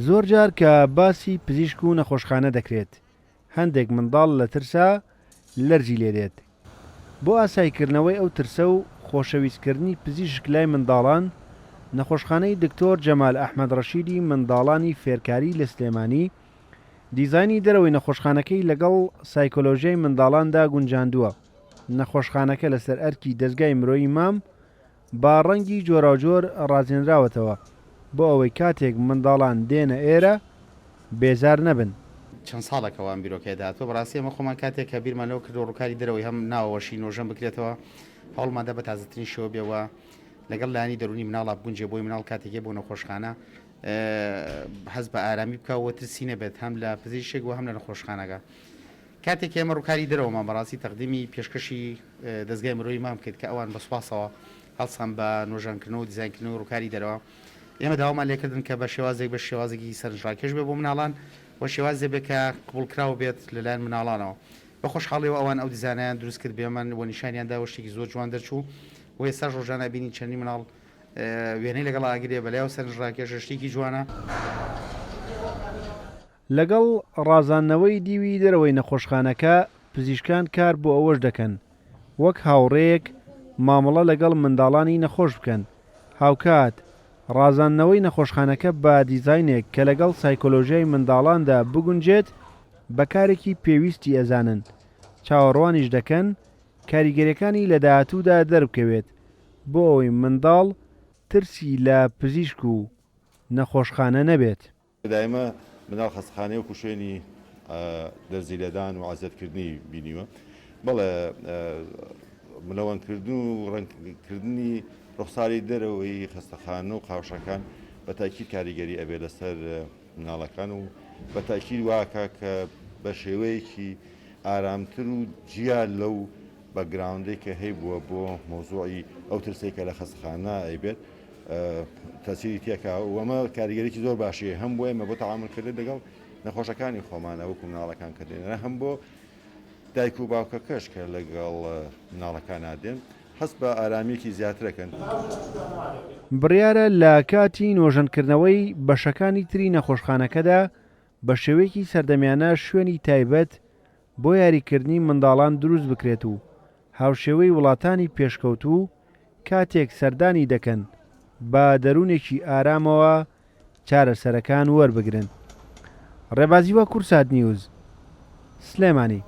زۆر جار کە باسی پزیشک و نەخۆشخانە دەکرێت هەندێک منداڵ لە ترسا لەرزی لێدێت بۆ ئاسایکردنەوەی ئەو ترسە و خۆشەویستکردنی پزیشک لای منداڵان نەخۆشخانەی دکتۆر جەمال ئەحمەد ڕەشیدی منداڵانی فێرکاری لە سلێمانی دیزاینی دەرەوەی نەخۆشخانەکەی لەگەڵ سایکۆلۆژیای منداڵاندا گونجاندووە. نەخۆشخانەکە لەسەر ئەرکی دەستگای مرۆیی مام با ڕەنگی جۆراوجۆر ڕازێنراوەتەوە بۆ ئەوەی کاتێک منداڵان دێنە ئێرە بێزار نەبن. چەند ساڵێکەوەم بیرۆکێ داهاتوە بەڕاستی ئەمە خۆمان کاتێک کە بیرمانەوە کردو ڕووکاری دەرەوەی هەم ناوەشی نۆژەم بکرێتەوە هەوڵماندا بە تازەترین شێوە بێەوە لەگەڵ لایانی دەرونی مناڵە بگونجێ بۆی مناڵ کاتێکێ بۆ نەخۆشخانە حەز بە ئارامی بکەوە ترسی نەبێت هەم لە پزیشک و هەم لە نەخۆشخانەکە. کاتێک ئێمە ڕووکاری دەرەوەمان بەڕاستی تەقدیمی پێشکەشی دەستگای مرۆیی مام کرد کە ئەوان بە سوپاسەوە هەڵسان بە نۆژانکردنەوە و دیزاینکردنەوە ڕووکاری دەرەوە ئێمە داوامان لێکردن کە بە شێوازێک بە شێوازێکی سەرنجڕاکێش بێ بۆ مناڵان و شێوازێ بێت کە قبولکراوە بێت لەلایەن مناڵانەوە. بە خۆشحاڵیەوە ئەوان ئەو دیزانیان دروست کرد بێمان و نیشانیاندا شتێکی زۆر جوان دەرچوو و ئێستا ڕۆژانە بینی چەندی مناڵ وێنەی لەگەڵ ئاگرێ بەلایەوە سەرنجڕاکێش شتێکی جوانە. لەگەڵ ڕازاندنەوەی دیوی دەرەوەی نەخۆشخانەکە پزیشکان کار بۆ ئەوەش دەکەن وەک هاوڕێیەک مامەڵە لەگەڵ منداڵانی نەخۆش بکەن. هاوکات ڕازاندنەوەی نەخۆشخانەکە بە دیزاینێک کە لەگەڵ سایکۆلۆژیای منداڵاندا بگونجێت بەکارێکی پێویستی ئەزانن چاوەڕوانیش دەکەن کاریگەریەکانی لە داهاتوودا دەربکەوێت بۆ ئەوەی منداڵ ترسی لە پزیشک و نەخۆشخانە نەبێت. دایمە مناڵ خەستەخانەی وەکو شوێنی دەرزی لێدان و عەزەتکردنی بینیوە بەڵێ ملەوەندکردن و ڕەنگکردنی ڕوخساری دەرەوەی خەستەخانە و قاوشەکان بە تاکید کاریگەری ئەبێ لەسەر مناڵەکان و بە تاکید واکە کە بە شێوەیەکی ئارامتر و جیان لەو بەگراوندەی کە هەیە بووە بۆ مۆزوعی ئەو ترسێکە لە خەستەخانە ئەیبێت تەسیری تێکا وەمە کاریگەریی زۆر باشیە هەم بۆ ئێمە بۆ تەعاملکردن لەگەڵ نەخۆشەکانی خۆمانە وەکو مناڵەکان کردێنە هەم بۆ دایک و باوکەکەش کە لەگەڵ مناڵەکان نادێن هەست بە ئارامێکی زیاترەکەن. بڕیارە لە کاتی نۆژەنکردنەوەی بەشەکانی تری نەخۆشخانەکەدا بە شێوەیەکی سەردەمیانە شوێنی تایبەت بۆ یاریکردنی منداڵان دروست بکرێت و هاوشێوەی وڵاتانی پێشکەوتوو کاتێک سەردانی دەکەن بە دەروونێکی ئارامەوە چارەسەرەکان وەربگرن. ڕێبازیوە کوردسات نیوز سلێمانی.